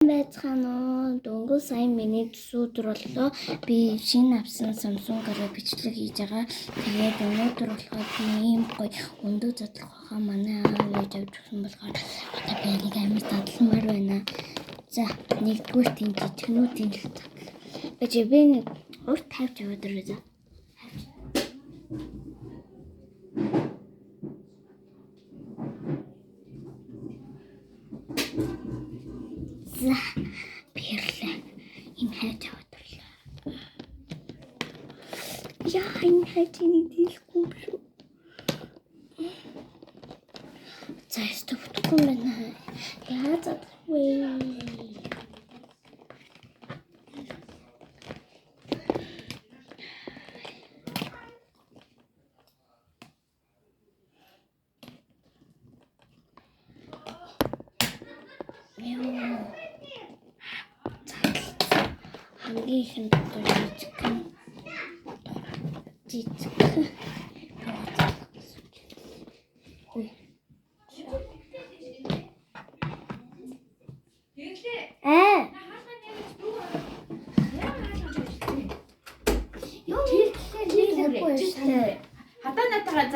Байцгаана уу? Дөнгөж сайн миний өдөр боллоо. Би шинэ авсан Samsung-аараа бичлэг хийж байгаа. Тэгээд өнөөдөр болохоор би ийм гоё өндөр задлахаа манай аав ээж авч өгсөн болохоор одоо би нэг амар задлмаар байна. За, нэгдүгээр тийм жижигнүүдийн л таг. Би нэг урт тавьж яваад ирээ за. За, бирлээ. Энэ хайж аваад ирлээ. Яа, энэ хайж нэг дийлэхгүй юм шүү. За, стопдохгүй байна. Яа, задлахгүй. Хамгийн ихэнд жижиг. Ой. Хатаа натагаа